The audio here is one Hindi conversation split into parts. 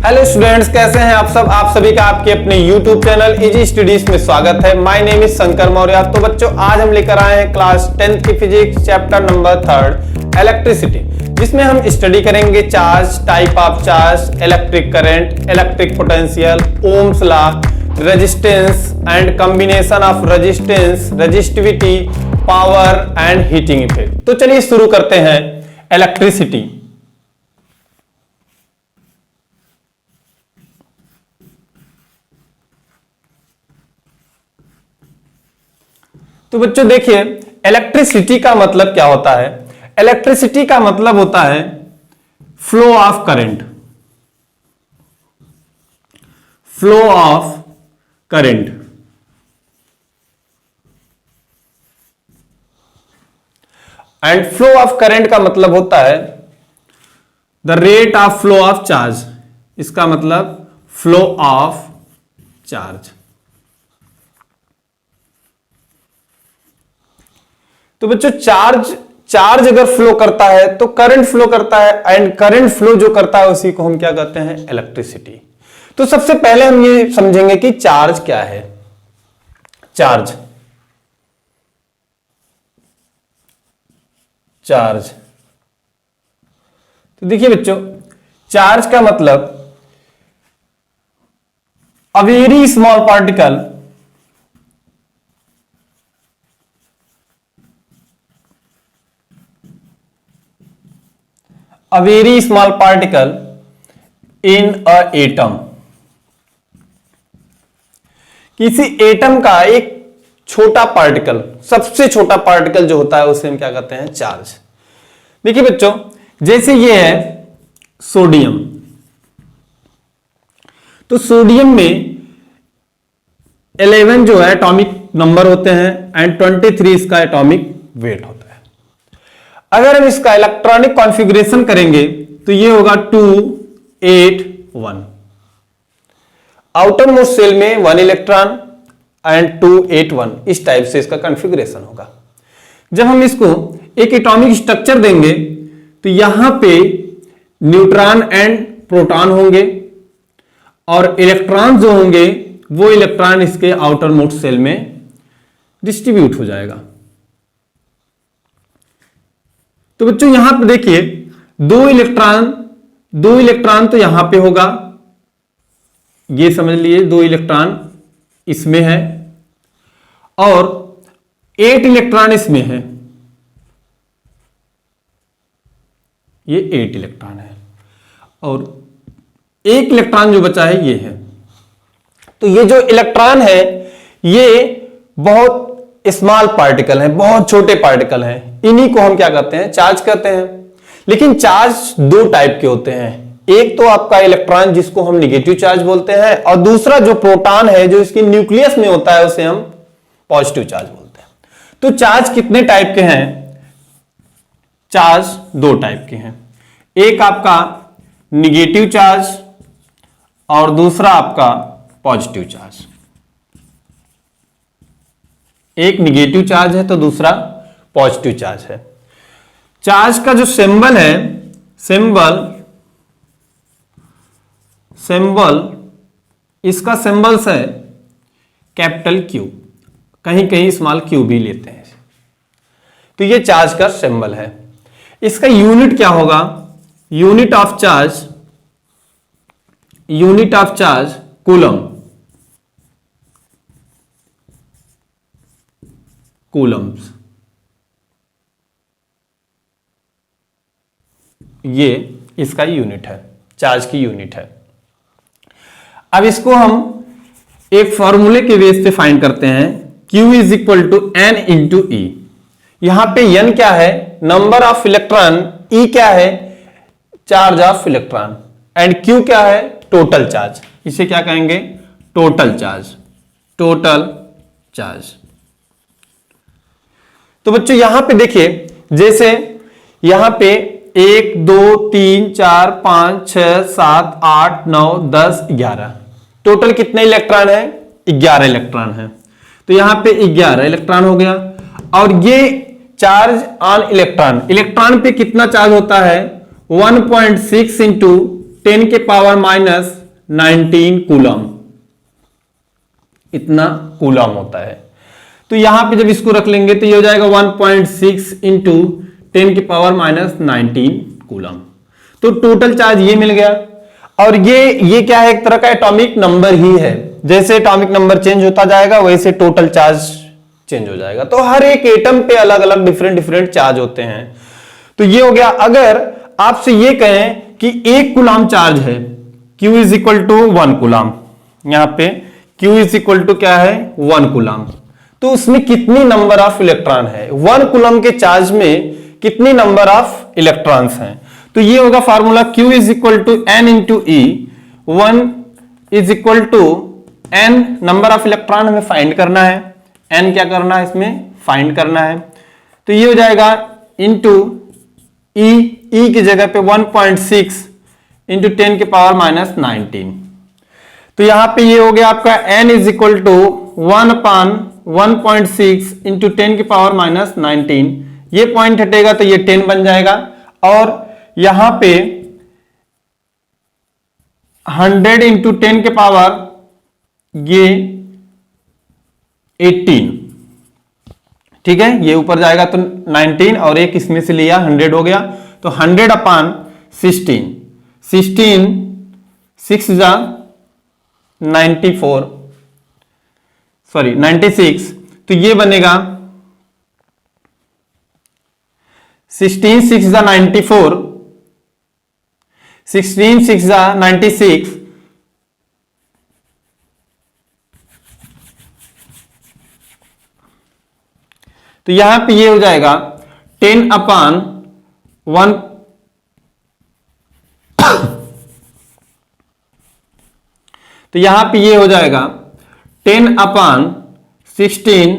हेलो स्टूडेंट्स, कैसे हैं आप सब। आप सभी का आपके अपने YouTube चैनल इजी स्टडीज में स्वागत है। My name is Shankar Maurya. तो बच्चों, आज हम लेकर आए हैं क्लास 10th की फिजिक्स चैप्टर नंबर 3 इलेक्ट्रिसिटी, जिसमें हम स्टडी करेंगे charge, type of charge, electric current, electric potential, Ohm's law, resistance and combination of resistance, resistivity, power and heating effect. तो चलिए शुरू करते हैं इलेक्ट्रिसिटी। तो बच्चों देखिए, इलेक्ट्रिसिटी का मतलब क्या होता है। इलेक्ट्रिसिटी का मतलब होता है flow of current, flow of current. And flow of current का मतलब होता है the rate of flow of charge. इसका मतलब फ्लो ऑफ चार्ज। तो बच्चों, चार्ज अगर फ्लो करता है तो करंट फ्लो करता है, एंड करंट फ्लो जो करता है उसी को हम क्या कहते हैं, इलेक्ट्रिसिटी। तो सबसे पहले हम ये समझेंगे कि चार्ज क्या है। चार्ज तो देखिए बच्चों, चार्ज का मतलब a very small particle a very small particle in a atom। किसी एटम का एक छोटा पार्टिकल, सबसे छोटा पार्टिकल जो होता है उसे हम क्या कहते हैं, चार्ज। देखिए बच्चों, जैसे ये है सोडियम। तो सोडियम में 11 जो है एटॉमिक नंबर होते हैं एंड 23 इसका एटॉमिक वेट होता है। अगर हम इसका इलेक्ट्रॉनिक कॉन्फ़िगरेशन करेंगे तो ये होगा 2 8 1। आउटर मोस्ट शेल में 1 इलेक्ट्रॉन एंड 2 8 1, इस टाइप से इसका कॉन्फ़िगरेशन होगा। जब हम इसको एक एटॉमिक स्ट्रक्चर देंगे तो यहां पे न्यूट्रॉन एंड प्रोटॉन होंगे, और इलेक्ट्रॉन जो होंगे वो इलेक्ट्रॉन इसके आउटर मोस्ट शेल में डिस्ट्रीब्यूट हो जाएगा। तो बच्चों यहां पर देखिए, दो इलेक्ट्रॉन तो यहां पे होगा, ये समझ लिए 2 इलेक्ट्रॉन इसमें है, और 8 इलेक्ट्रॉन इसमें है। ये 8 इलेक्ट्रॉन है, और 1 इलेक्ट्रॉन जो बचा है ये है। तो ये जो इलेक्ट्रॉन है ये बहुत स्मॉल पार्टिकल है, बहुत छोटे पार्टिकल हैं। इन्हीं को हम क्या कहते हैं, चार्ज कहते हैं। लेकिन चार्ज 2 टाइप के होते हैं। एक तो आपका इलेक्ट्रॉन जिसको हम निगेटिव चार्ज बोलते हैं, और दूसरा जो प्रोटॉन है जो इसकी न्यूक्लियस में होता है उसे हम पॉजिटिव चार्ज बोलते हैं। तो चार्ज कितने टाइप के हैं? चार्ज 2 टाइप के हैं। एक आपका निगेटिव चार्ज और दूसरा आपका पॉजिटिव चार्ज। एक निगेटिव चार्ज है तो दूसरा पॉजिटिव चार्ज है। चार्ज का जो सिंबल है, सिंबल इसका सिंबल्स है कैपिटल Q, कहीं कहीं स्मॉल q भी लेते हैं। तो ये चार्ज का सिंबल है। इसका यूनिट क्या होगा? Unit of charge Coulomb's. ये इसका यूनिट है, चार्ज की यूनिट है। अब इसको हम एक फॉर्मूले के बेस पे फाइंड करते हैं। Q is equal to N into E। यहां पे N क्या है? नंबर ऑफ इलेक्ट्रॉन, E क्या है? Charge of electron, and Q क्या है? Total charge. इसे क्या कहेंगे? Total charge. तो बच्चों यहां पे देखिए, जैसे यहां पे 1 2 3 4 5 6 7 8 9 10 11, टोटल कितने इलेक्ट्रॉन है? 11 इलेक्ट्रॉन है। तो यहां पे 11 इलेक्ट्रॉन हो गया। और ये चार्ज ऑन इलेक्ट्रॉन पे कितना चार्ज होता है? 1.6 इंटू 10 के पावर माइनस 19 कूलम, इतना कूलम होता है। तो यहां पे जब इसको रख लेंगे तो ये हो जाएगा 1.6 इंटू 10 के पावर माइनस 19 कूलम। तो टोटल चार्ज ये मिल गया। और ये क्या है, एक तरह का एटॉमिक नंबर ही है। जैसे एटॉमिक नंबर चेंज होता जाएगा वैसे टोटल चार्ज चेंज हो जाएगा। तो हर एक एटम पे अलग अलग डिफरेंट चार्ज होते हैं। तो ये हो गया। अगर आपसे ये कहें कि 1 कूलम चार्ज है, Q is equal to 1 coulomb, यहां पे Q इज इक्वल टू क्या है 1 कूलम, तो उसमें कितनी नंबर ऑफ इलेक्ट्रॉन है, 1 कूलम के चार्ज में कितनी नंबर ऑफ इलेक्ट्रॉन्स हैं। तो ये होगा formula Q is equal to N into E, 1 is equal to N number of electron हमें फाइंड करना है, N क्या करना है इसमें फाइंड करना है। तो ये हो जाएगा इंटू ई की जगह पे 1.6 इंटू 10 के पावर माइनस 19। तो यहां पे ये हो गया आपका N is equal to 1/1.6 into 10 की पावर माइनस 19। ये पॉइंट हटेगा तो ये 10 बन जाएगा। और यहां पे 100 इंटू 10 के पावर ये 18, ठीक है, ये ऊपर जाएगा तो 19 और एक इसमें से लिया 100 हो गया। तो 100/16, 16 6 जा 94, सॉरी 96, तो ये बनेगा 16 6 जा 94, 16 6 जा 96, तो यहां पे ये हो जाएगा 10/1, तो यहां पे ये हो जाएगा 10/16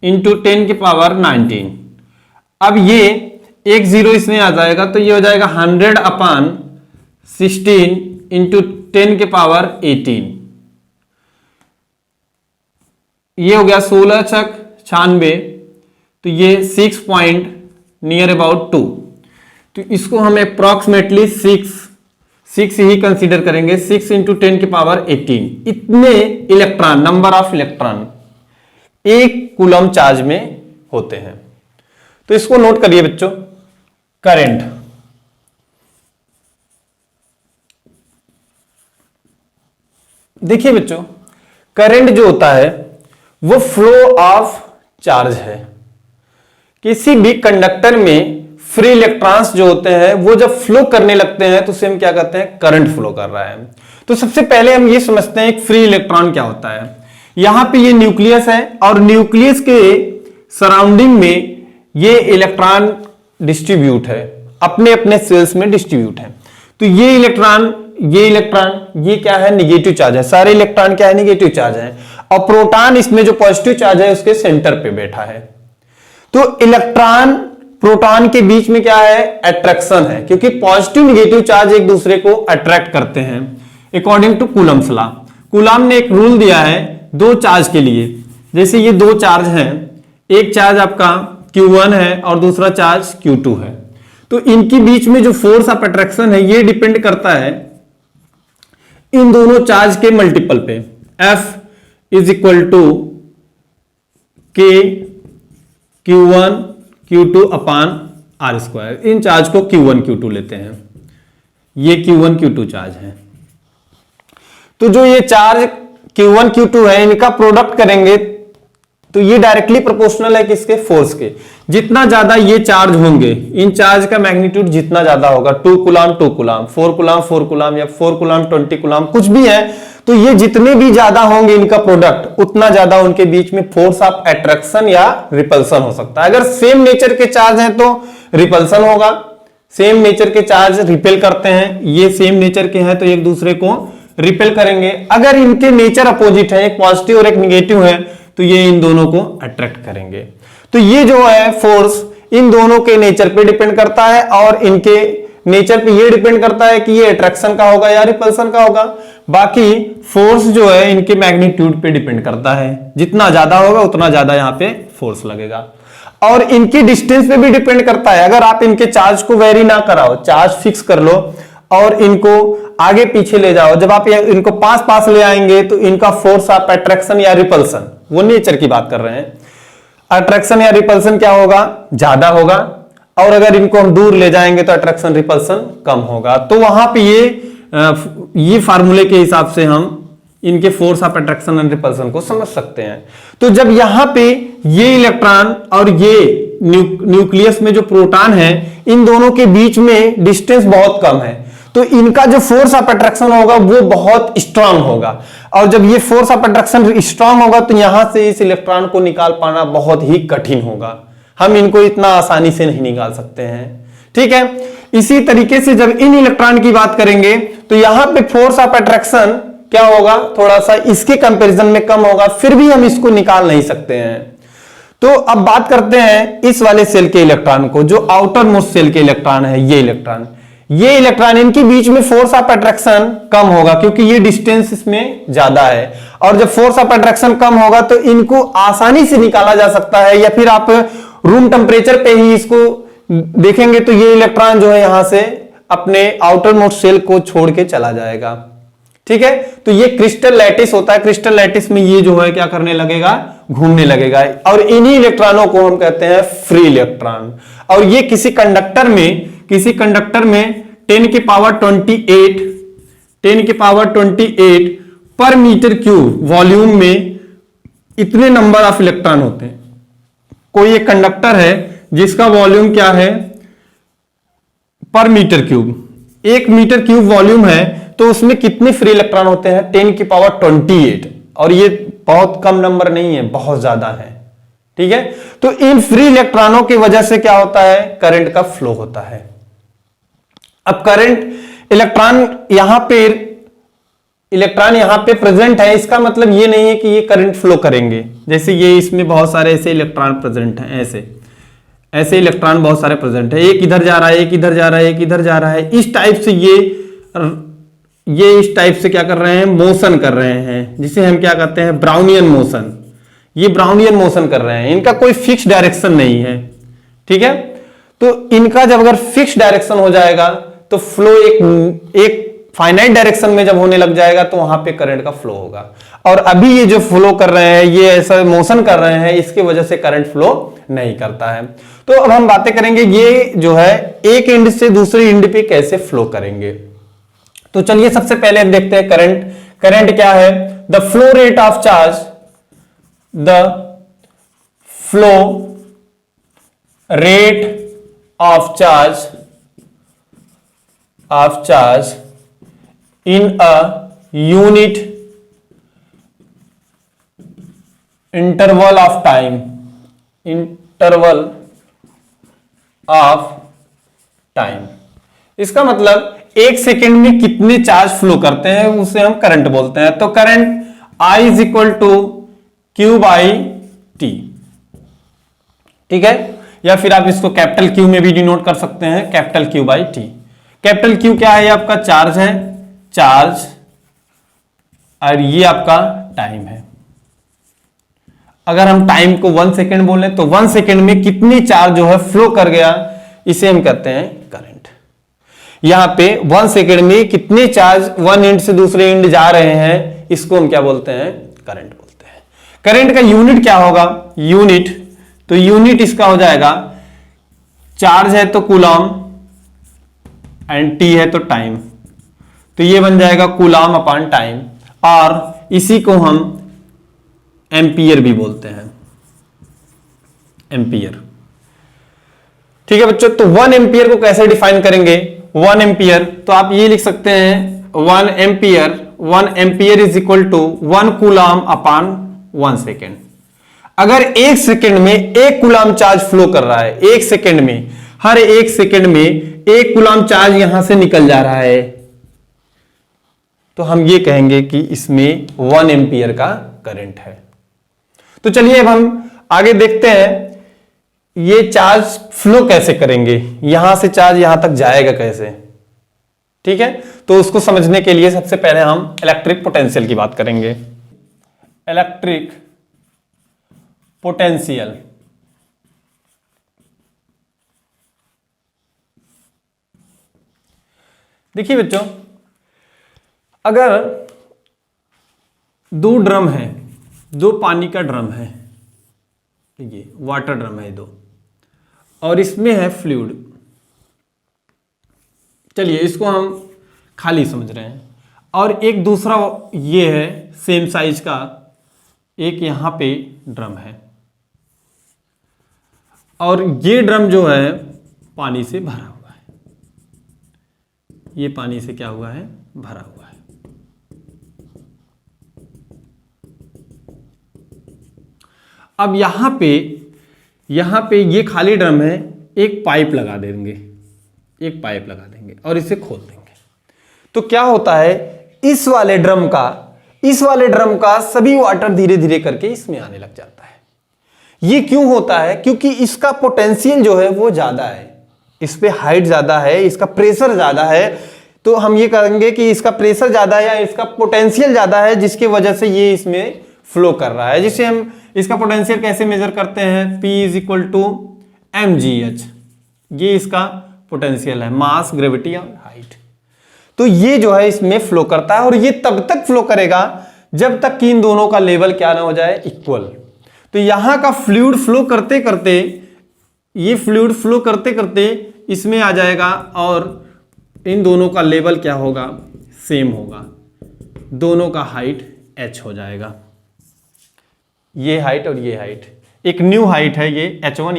इंटू 10 की पावर 19। अब ये एक जीरो इसमें आ जाएगा तो ये हो जाएगा 100/16 इंटू 10 के पावर 18। ये हो गया 16 छक 96, तो ये 6 पॉइंट नियर अबाउट 2। तो इसको हम अप्रॉक्सीमेटली 6 ही कंसीडर करेंगे। 6 इंटू 10 की पावर 18, इतने electron, number of electron 1 coulomb charge में होते हैं। तो इसको नोट करिए बच्चों। करंट, देखिए बच्चों, करंट जो होता है वो फ्लो ऑफ चार्ज है। किसी भी कंडक्टर में फ्री इलेक्ट्रॉन्स जो होते हैं वो जब फ्लो करने लगते हैं तो उसे हम क्या कहते हैं, करंट फ्लो कर रहा है। तो सबसे पहले हम ये समझते हैं एक फ्री इलेक्ट्रॉन क्या होता है। यहां पे ये न्यूक्लियस है और न्यूक्लियस के सराउंडिंग में ये इलेक्ट्रॉन डिस्ट्रीब्यूट है, अपने अपने सेल्स में डिस्ट्रीब्यूट है। तो ये इलेक्ट्रॉन ये क्या है, निगेटिव चार्ज है। सारे इलेक्ट्रॉन क्या है, निगेटिव चार्ज है। और प्रोटॉन इसमें जो पॉजिटिव चार्ज है उसके सेंटर पे बैठा है। तो इलेक्ट्रॉन प्रोटॉन के बीच में क्या है, अट्रैक्शन है, क्योंकि पॉजिटिव निगेटिव चार्ज एक दूसरे को अट्रैक्ट करते हैं according to Coulomb's law. Coulomb ने एक रूल दिया है दो चार्ज के लिए। जैसे ये दो चार्ज हैं, एक चार्ज आपका Q1 है और दूसरा चार्ज Q2 है, तो इनके बीच में जो फोर्स ऑफ अट्रैक्शन है ये डिपेंड करता है इन दोनों चार्ज के मल्टीपल पे। F is equal to K Q1 Q2 upon R square. इन चार्ज को Q1 Q2 लेते हैं, ये Q1 Q2 चार्ज है। तो जो ये चार्ज Q1 Q2 है इनका प्रोडक्ट करेंगे तो ये डायरेक्टली प्रोपोर्शनल है किसके, फोर्स के। जितना ज्यादा ये चार्ज होंगे, इन चार्ज का मैग्नीट्यूड जितना ज्यादा होगा, 2 कूलम 2 कूलम, 4 कूलम 4 कूलम या 4 कूलम 20 कूलम, कुछ भी है, तो ये जितने भी ज्यादा होंगे इनका प्रोडक्ट, उतना ज्यादा उनके बीच में फोर्स ऑफ अट्रैक्शन या रिपल्सन हो सकता है। अगर सेम नेचर के चार्ज हैं तो रिपल्सन होगा, सेम नेचर के चार्ज रिपेल करते हैं, ये सेम नेचर के हैं तो एक दूसरे को रिपेल करेंगे। अगर इनके नेचर अपोजिट है, एक पॉजिटिव और एक निगेटिव है, तो ये इन दोनों को अट्रैक्ट करेंगे। तो ये जो है फोर्स इन दोनों के नेचर पे डिपेंड करता है और इनके नेचर पे ये डिपेंड करता है कि ये अट्रैक्शन का होगा या रिपल्सन का होगा। बाकी फोर्स जो है इनके मैग्नीट्यूड पे डिपेंड करता है, जितना ज्यादा होगा उतना ज्यादा यहां पे फोर्स लगेगा। और इनकी डिस्टेंस पे भी डिपेंड करता है। अगर आप इनके चार्ज को वेरी ना कराओ, चार्ज फिक्स कर लो और इनको आगे पीछे ले जाओ, जब आप इनको पास पास ले आएंगे तो इनका फोर्स ऑफ अट्रैक्शन या रिपल्सन, वो नेचर की बात कर रहे हैं, अट्रैक्शन या रिपल्सन क्या होगा, ज्यादा होगा, और अगर इनको हम दूर ले जाएंगे तो अट्रैक्शन रिपल्सन कम होगा। तो वहां पे ये फार्मूले के हिसाब से हम इनके force of attraction and repulsion को समझ सकते हैं। तो जब यहां पे ये इलेक्ट्रॉन और ये न्यूक्लियस में जो प्रोटॉन है, इन दोनों के बीच में डिस्टेंस बहुत कम है, तो इनका जो फोर्स ऑफ अट्रैक्शन होगा वो बहुत स्ट्रांग होगा, और जब ये फोर्स ऑफ अट्रैक्शन स्ट्रांग होगा तो यहां से इस इलेक्ट्रॉन को निकाल पाना बहुत ही कठिन होगा, हम इनको इतना आसानी से नहीं निकाल सकते हैं। ठीक है, इसी तरीके से जब इन इलेक्ट्रॉन की बात करेंगे तो यहां पे फोर्स ऑफ अट्रैक्शन क्या होगा, थोड़ा सा इसके कंपैरिजन में कम होगा, फिर भी हम इसको निकाल नहीं सकते हैं। तो अब बात करते हैं इस वाले सेल के इलेक्ट्रॉन को, जो आउटर मोस्ट सेल के इलेक्ट्रॉन है, ये इलेक्ट्रॉन इनके बीच में फोर्स ऑफ अट्रैक्शन कम होगा क्योंकि ये डिस्टेंस इसमें ज्यादा है, और जब फोर्स ऑफ अट्रैक्शन कम होगा तो इनको आसानी से निकाला जा सकता है, या फिर आप रूम टेम्परेचर पे ही इसको देखेंगे तो ये इलेक्ट्रॉन जो है यहां से अपने आउटर मोस्ट सेल को छोड़ के चला जाएगा। ठीक है, तो ये क्रिस्टल लैटिस होता है, क्रिस्टल लैटिस में ये जो है क्या करने लगेगा, घूमने लगेगा, और इन्हीं इलेक्ट्रॉनों को हम कहते हैं फ्री इलेक्ट्रॉन। और ये किसी कंडक्टर में 10 की पावर 28 पर मीटर क्यूब वॉल्यूम में इतने नंबर ऑफ इलेक्ट्रॉन होते हैं। कोई एक कंडक्टर है जिसका वॉल्यूम क्या है, per metre cube, 1 metre cube volume है, तो उसमें कितने फ्री इलेक्ट्रॉन होते हैं, 10 की पावर 28, और ये बहुत कम नंबर नहीं है, बहुत ज्यादा है। ठीक है, तो इन फ्री इलेक्ट्रॉनों की वजह से क्या होता है, करंट का फ्लो होता है। अब करंट इलेक्ट्रॉन यहां पे प्रेजेंट है, इसका मतलब ये नहीं है कि ये करंट फ्लो करेंगे, जैसे ये इसमें बहुत सारे ऐसे इलेक्ट्रॉन प्रेजेंट हैं, ऐसे इलेक्ट्रॉन बहुत सारे प्रेजेंट है, एक इधर जा रहा है, एक इधर जा रहा है, एक इधर जा रहा है, इस टाइप से ये इस टाइप से क्या कर रहे हैं, मोशन कर रहे हैं, जिसे हम क्या कहते हैं, ब्राउनियन मोशन। ये ब्राउनियन मोशन कर रहे हैं, इनका कोई फिक्स डायरेक्शन नहीं है। ठीक है, तो इनका जब अगर फिक्स डायरेक्शन हो जाएगा तो फ्लो एक फाइनाइट डायरेक्शन में जब होने लग जाएगा तो वहां पे करंट का फ्लो होगा। और अभी ये जो फ्लो कर रहे हैं, ये ऐसा मोशन कर रहे हैं, इसकी वजह से करंट फ्लो नहीं करता है। तो अब हम बातें करेंगे ये जो है एक एंड से दूसरे एंड पे कैसे फ्लो करेंगे। तो चलिए सबसे पहले हम देखते हैं करंट क्या है, the flow rate of charge, the flow rate of charge in a unit interval of time, इसका मतलब एक सेकेंड में कितने चार्ज फ्लो करते हैं उसे हम करंट बोलते हैं। तो current I is equal to Q by T. ठीक है, या फिर आप इसको कैपिटल क्यू में भी डिनोट कर सकते हैं, capital Q by T. Capital Q क्या है, आपका चार्ज है, और ये आपका टाइम है। अगर हम टाइम को 1 सेकेंड बोले तो 1 सेकेंड में कितनी चार्ज जो है फ्लो कर गया, इसे हम कहते हैं करंट। यहां पे 1 सेकेंड में कितने चार्ज वन एंड से दूसरे एंड जा रहे हैं, इसको हम क्या बोलते हैं, करंट बोलते हैं। करंट का यूनिट क्या होगा, यूनिट इसका हो जाएगा, चार्ज है तो कूलम एंड टी है तो टाइम, तो ये बन जाएगा कूलम अपॉन टाइम, और इसी को हम एम्पियर भी बोलते हैं, एम्पियर। ठीक है बच्चों, तो 1 एम्पियर को कैसे डिफाइन करेंगे, 1 एम्पियर, तो आप ये लिख सकते हैं 1 ampere is equal to 1 coulomb upon 1 second. अगर 1 सेकेंड में 1 कूलम चार्ज फ्लो कर रहा है, 1 सेकेंड में, हर 1 सेकेंड में 1 कूलम चार्ज यहां से निकल जा रहा है, तो हम ये कहेंगे कि इसमें 1 एम्पियर का करंट है। तो चलिए अब हम आगे देखते हैं ये चार्ज फ्लो कैसे करेंगे, यहां से चार्ज यहां तक जाएगा कैसे। ठीक है, तो उसको समझने के लिए सबसे पहले हम इलेक्ट्रिक पोटेंशियल की बात करेंगे। इलेक्ट्रिक पोटेंशियल, देखिए बच्चों, अगर दो ड्रम है, दो पानी का ड्रम है, देखिए वाटर ड्रम है दो, और इसमें है फ्लूइड, चलिए इसको हम खाली समझ रहे हैं, और एक दूसरा ये है सेम साइज का, एक यहां पे ड्रम है, और ये ड्रम जो है पानी से भरा हुआ है, ये पानी से क्या हुआ है, भरा हुआ है। अब यहां पे ये खाली ड्रम है, एक पाइप लगा देंगे, एक पाइप लगा देंगे और इसे खोल देंगे, तो क्या होता है, इस वाले ड्रम का सभी वाटर धीरे धीरे करके इसमें आने लग जाता है। ये क्यों होता है, क्योंकि इसका पोटेंशियल जो है वो ज्यादा है, इस पे हाइट ज्यादा है, इसका प्रेशर ज्यादा है, तो हम ये कहेंगे कि इसका प्रेशर ज्यादा है या इसका पोटेंशियल ज्यादा है, जिसकी वजह से ये इसमें फ्लो कर रहा है। जिसे हम इसका पोटेंशियल कैसे मेजर करते हैं, P is equal to mgh, ये इसका पोटेंशियल है, मास, ग्रेविटी और हाइट। तो ये जो है इसमें फ्लो करता है, और ये तब तक फ्लो करेगा जब तक कि इन दोनों का लेवल क्या ना हो जाए, इक्वल। तो यहां का फ्लूइड फ्लो करते करते, ये फ्लूइड फ्लो करते करते इसमें आ जाएगा, और इन दोनों का लेवल क्या होगा, सेम होगा, दोनों का हाइट h हो जाएगा, ये हाइट और ये हाइट, एक न्यू हाइट है, ये h1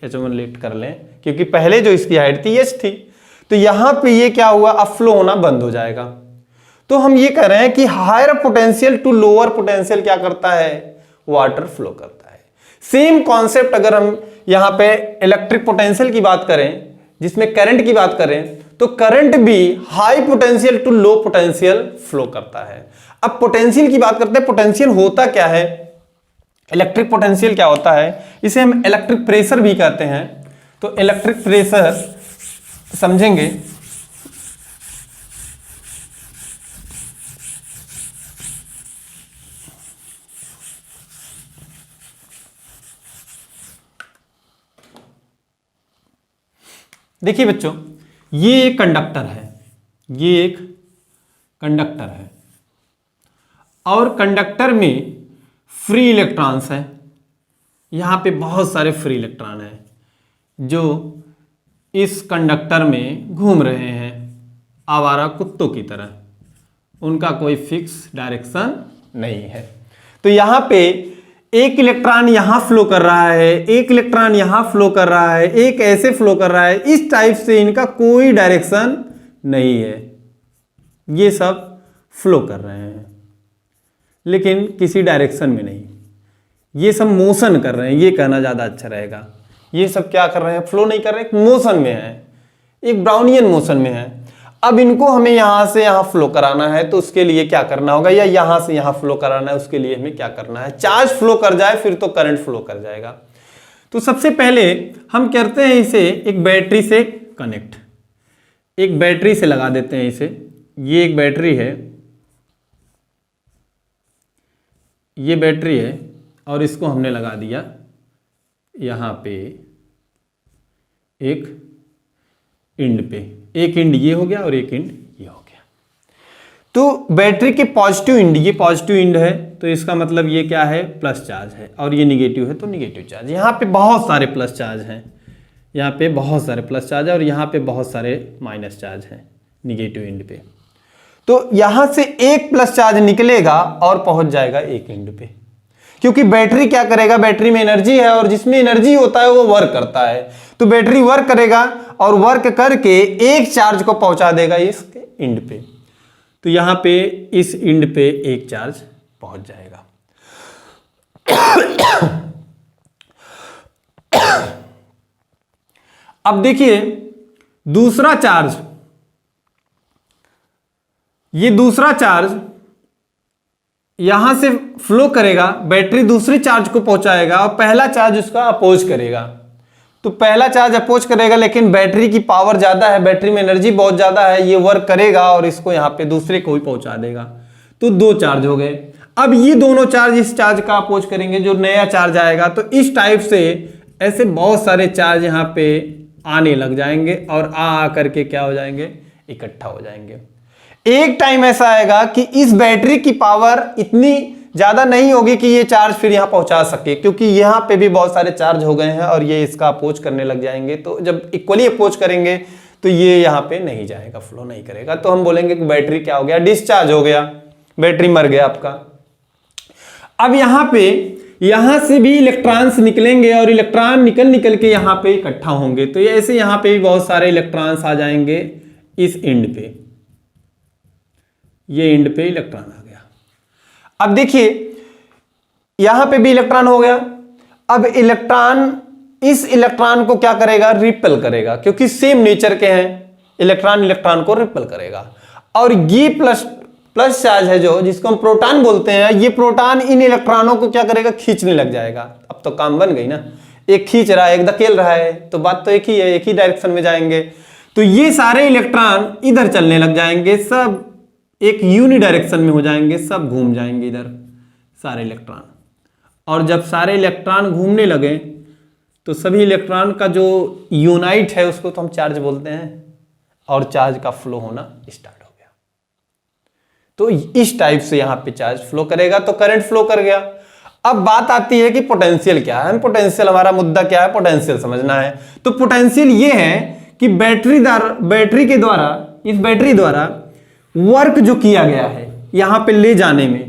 h1 लेट कर लें, क्योंकि पहले जो इसकी हाइट थी h थी, तो यहां पे ये क्या हुआ, अब फ्लो होना बंद हो जाएगा। तो हम ये कह रहे हैं कि higher potential to lower potential क्या करता है, वाटर फ्लो करता है। सेम कॉन्सेप्ट अगर हम यहां पे इलेक्ट्रिक पोटेंशियल की बात करें, जिसमें करंट की बात करें, तो करंट भी high potential to low potential flow करता है। अब पोटेंशियल की बात करते हैं, पोटेंशियल होता क्या है, इलेक्ट्रिक पोटेंशियल क्या होता है, इसे हम इलेक्ट्रिक प्रेशर भी कहते हैं। तो इलेक्ट्रिक प्रेशर समझेंगे, देखिए बच्चों, ये एक कंडक्टर है, ये एक कंडक्टर है, और कंडक्टर में फ्री इलेक्ट्रॉन्स हैं, यहां पे बहुत सारे फ्री इलेक्ट्रॉन हैं जो इस कंडक्टर में घूम रहे हैं आवारा कुत्तों की तरह, उनका कोई फिक्स डायरेक्शन नहीं है। तो यहां पे एक इलेक्ट्रॉन यहां फ्लो कर रहा है, एक इलेक्ट्रॉन यहां फ्लो कर रहा है, एक ऐसे फ्लो कर रहा है, इस टाइप से इनका कोई डायरेक्शन नहीं है, ये सब फ्लो कर रहे हैं लेकिन किसी डायरेक्शन में नहीं, ये सब मोशन कर रहे हैं, ये कहना ज्यादा अच्छा रहेगा। ये सब क्या कर रहे हैं, फ्लो नहीं कर रहे, मोशन में है, एक ब्राउनियन मोशन में है। अब इनको हमें यहां से यहां फ्लो कराना है, तो उसके लिए क्या करना होगा, या यहां से यहां फ्लो कराना है, उसके लिए हमें क्या करना है, चार्ज फ्लो कर जाए फिर तो करंट फ्लो कर जाएगा। तो सबसे पहले हम करते हैं इसे एक बैटरी से कनेक्ट, एक बैटरी से लगा देते हैं इसे। ये एक बैटरी है, ये बैटरी है, और इसको हमने लगा दिया यहां पे एक इंड पे, एक इंड ये हो गया और एक इंड ये हो गया। तो बैटरी के पॉजिटिव इंड, ये पॉजिटिव इंड है, तो इसका मतलब ये क्या है, प्लस चार्ज है, और ये निगेटिव है तो निगेटिव चार्ज। यहाँ पे बहुत सारे प्लस चार्ज हैं, यहाँ पे बहुत सारे प्लस चार्ज है, और यहाँ पे बहुत सारे माइनस चार्ज हैं निगेटिव इंड पे। तो यहाँ से एक प्लस चार्ज निकलेगा और पहुंच जाएगा एक इंड पे, क्योंकि बैटरी क्या करेगा, बैटरी में एनर्जी है, और जिसमें एनर्जी होता है वो वर्क करता है। तो बैटरी वर्क करेगा और वर्क करके एक चार्ज को पहुंचा देगा इस इंड पे, तो यहां पे इस इंड पे एक चार्ज पहुंच जाएगा। अब देखिए दूसरा चार्ज, ये दूसरा चार्ज यहां से फ्लो करेगा, बैटरी दूसरी चार्ज को पहुंचाएगा, और पहला चार्ज उसका अपोज करेगा। तो पहला चार्ज अपोज करेगा, लेकिन बैटरी की पावर ज्यादा है, बैटरी में एनर्जी बहुत ज्यादा है, ये वर्क करेगा और इसको यहां पे दूसरे को ही पहुंचा देगा। तो दो चार्ज हो गए। अब ये दोनों चार्ज इस चार्ज का अपोज करेंगे, जो नया चार्ज आएगा। तो इस टाइप से ऐसे बहुत सारे चार्ज यहां पे आने लग जाएंगे, और आ करके क्या हो जाएंगे, इकट्ठा हो जाएंगे। एक टाइम ऐसा आएगा कि इस बैटरी की पावर इतनी ज्यादा नहीं होगी कि ये चार्ज फिर यहां पहुंचा सके, क्योंकि यहां पे भी बहुत सारे चार्ज हो गए हैं और ये इसका अपोज करने लग जाएंगे। तो जब इक्वली अपोज करेंगे तो ये यहां पे नहीं जाएगा, फ्लो नहीं करेगा। तो हम बोलेंगे कि बैटरी क्या हो गया, डिस्चार्ज हो गया, बैटरी मर गया आपका। अब यहां से भी इलेक्ट्रॉन्स निकलेंगे और इलेक्ट्रॉन निकल के यहां पे इकट्ठा होंगे। तो ऐसे यहां पे भी बहुत सारे इलेक्ट्रॉन्स आ जाएंगे इस एंड पे, ये एंड पे इलेक्ट्रॉन आ गया। अब देखिए यहां पे भी इलेक्ट्रॉन हो गया। अब इलेक्ट्रॉन इस इलेक्ट्रॉन को क्या करेगा, रिपेल करेगा, क्योंकि सेम नेचर के हैं, इलेक्ट्रॉन को रिपेल करेगा। और ये प्लस चार्ज है जो, जिसको हम प्रोटॉन बोलते हैं, ये प्रोटॉन इन इलेक्ट्रॉनों को क्या करेगा, खींचने लग जाएगा। अब तो काम बन गई ना, एक खींच रहा है एक धकेल रहा है, तो बात तो एक ही है, एक ही डायरेक्शन में जाएंगे। तो ये सारे इलेक्ट्रॉन इधर चलने लग जाएंगे, सब एक यूनि डायरेक्शन में हो जाएंगे, सब घूम जाएंगे इधर सारे इलेक्ट्रॉन। और जब सारे इलेक्ट्रॉन घूमने लगे तो सभी इलेक्ट्रॉन का जो यूनाइट है उसको तो हम चार्ज बोलते हैं, और चार्ज का फ्लो होना स्टार्ट हो गया। तो इस टाइप से यहां पे चार्ज फ्लो करेगा, तो करंट फ्लो कर गया। अब बात आती है कि पोटेंशियल क्या है। पोटेंशियल, हमारा मुद्दा क्या है, पोटेंशियल समझना है। तो पोटेंशियल ये है कि बैटरी के द्वारा, इस बैटरी द्वारा वर्क जो किया गया है यहां पे ले जाने में,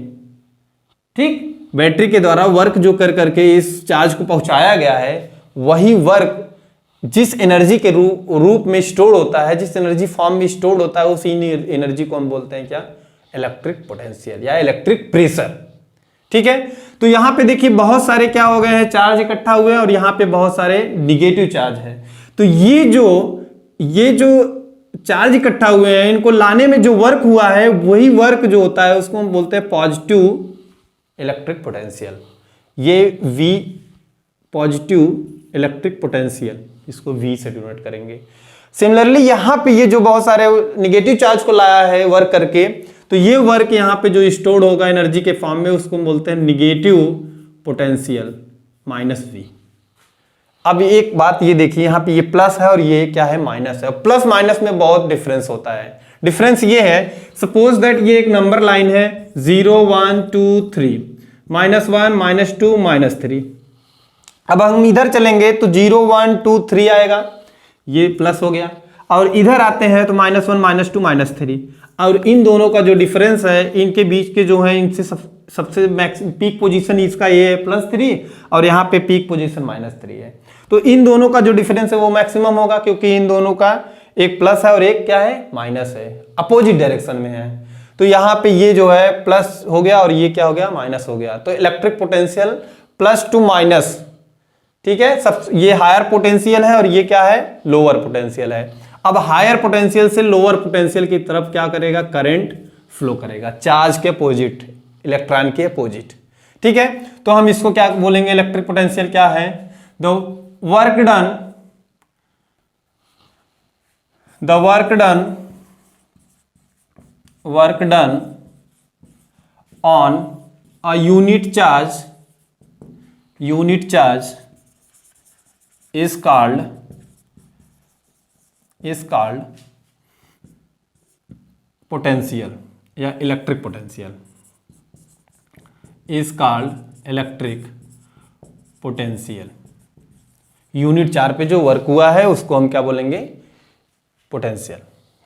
ठीक, बैटरी के द्वारा वर्क जो कर करके इस चार्ज को पहुंचाया गया है, वही वर्क जिस एनर्जी के रूप में स्टोर होता है, जिस एनर्जी फॉर्म में स्टोर होता है, उसी एनर्जी को हम बोलते हैं क्या, इलेक्ट्रिक पोटेंशियल या इलेक्ट्रिक प्रेशर। ठीक है, तो यहां पे देखिए बहुत सारे क्या हो गए हैं, चार्ज इकट्ठा हुए हैं और यहां पे बहुत सारे निगेटिव चार्ज है। तो ये जो चार्ज इकट्ठा हुए हैं, इनको लाने में जो वर्क हुआ है, वही वर्क जो होता है उसको हम बोलते हैं पॉजिटिव इलेक्ट्रिक पोटेंशियल। ये V पॉजिटिव इलेक्ट्रिक पोटेंशियल, इसको V से डिनोट करेंगे। सिमिलरली यहां पे ये जो बहुत सारे निगेटिव चार्ज को लाया है वर्क करके, तो ये वर्क यहां पे जो स्टोर्ड होगा एनर्जी के फॉर्म में, उसको हम बोलते हैं निगेटिव पोटेंशियल -V। अब एक बात ये देखिए, यहाँ पे ये प्लस है और ये क्या है, माइनस है। प्लस माइनस में बहुत डिफरेंस होता है। डिफरेंस ये है, सपोज दैट ये एक नंबर लाइन है 0 1 2 3, -1 -2 -3। अब हम इधर चलेंगे तो 0 1 2 3 आएगा, ये प्लस हो गया। और इधर आते हैं तो -1 -2 -3। और इन दोनों का जो डिफरेंस है, इनके बीच के जो है, इनसे सबसे पीक पोजीशन इसका ये है +3 और यहाँ पे पीक पोजीशन -3 है। तो इन दोनों का जो डिफरेंस है वो मैक्सिमम होगा, क्योंकि इन दोनों का एक प्लस है और एक क्या है, माइनस है, अपोजिट डायरेक्शन में है। तो यहाँ पे ये जो है प्लस हो गया और ये क्या हो गया, माइनस हो गया। तो electric potential plus two minus, ठीक है, सब ये हायर पोटेंशियल है और ये क्या है, लोअर पोटेंशियल है। अब हायर पोटेंशियल से लोअर पोटेंशियल की तरफ क्या करेगा, करंट फ्लो करेगा, चार्ज के अपोजिट, इलेक्ट्रॉन के अपोजिट। ठीक है, तो हम इसको क्या बोलेंगे, इलेक्ट्रिक पोटेंशियल क्या है, the work done on a unit charge is called potential या electric potential, is called electric potential. Unit 4 पे जो वर्क हुआ है उसको हम क्या बोलेंगे, पोटेंशियल।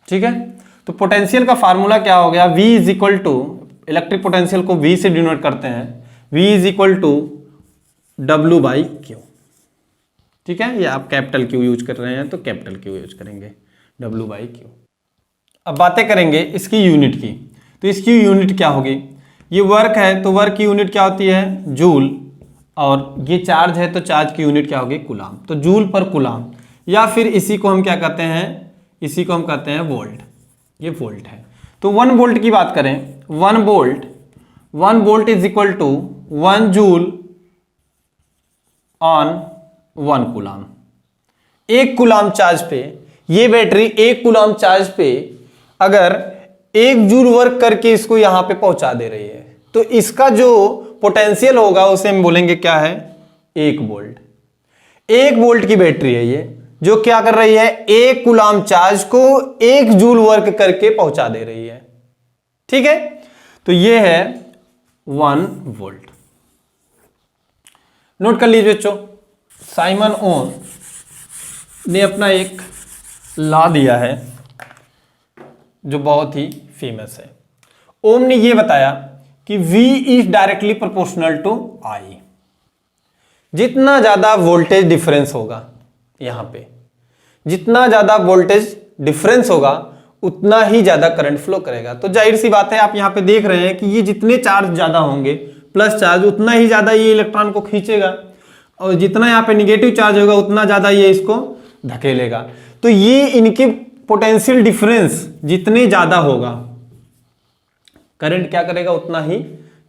ठीक है, तो पोटेंशियल का फार्मूला क्या हो गया, V is equal to, electric potential को V से डिनोट करते हैं, V is equal to W/Q। ठीक है, या आप कैपिटल Q यूज कर रहे हैं तो कैपिटल Q यूज करेंगे, W/Q। अब बातें करेंगे इसकी यूनिट की। तो इसकी यूनिट क्या होगी, ये वर्क है तो वर्क की यूनिट क्या होती है, जूल, और ये चार्ज है तो चार्ज की यूनिट क्या होगी, कूलाम। तो जूल पर कूलाम, या फिर इसी को हम क्या कहते हैं, इसी को हम कहते हैं वोल्ट, ये वोल्ट है। तो 1 वोल्ट की बात करें, 1 volt is equal to 1 joule on 1 coulomb. 1 coulomb charge पे, ये बैटरी 1 कूलाम चार्ज पे अगर 1 जूल वर्क करके इसको यहां पे पहुंचा दे रही है, तो इसका जो पोटेंशियल होगा उसे हम बोलेंगे क्या है, 1 वोल्ट। 1 वोल्ट की बैटरी है ये, जो क्या कर रही है, एक कूलाम चार्ज को 1 जूल वर्क करके पहुंचा दे रही है। ठीक है, तो ये है 1 वोल्ट। नोट कर लीजिए बच्चों, साइमन ओम ने अपना एक लॉ दिया है जो बहुत ही फेमस है। ओम ने यह बताया कि V is directly proportional to I। जितना ज्यादा वोल्टेज डिफरेंस होगा, यहां पे जितना ज्यादा वोल्टेज डिफरेंस होगा उतना ही ज्यादा करंट फ्लो करेगा। तो जाहिर सी बात है, आप यहां पे देख रहे हैं कि ये जितने चार्ज ज्यादा होंगे प्लस चार्ज, उतना ही ज्यादा ये इलेक्ट्रॉन को खींचेगा, और जितना यहाँ पे निगेटिव चार्ज होगा उतना ज्यादा ये इसको धकेलेगा। तो ये इनके पोटेंशियल डिफरेंस जितने ज्यादा होगा, करंट क्या करेगा, उतना ही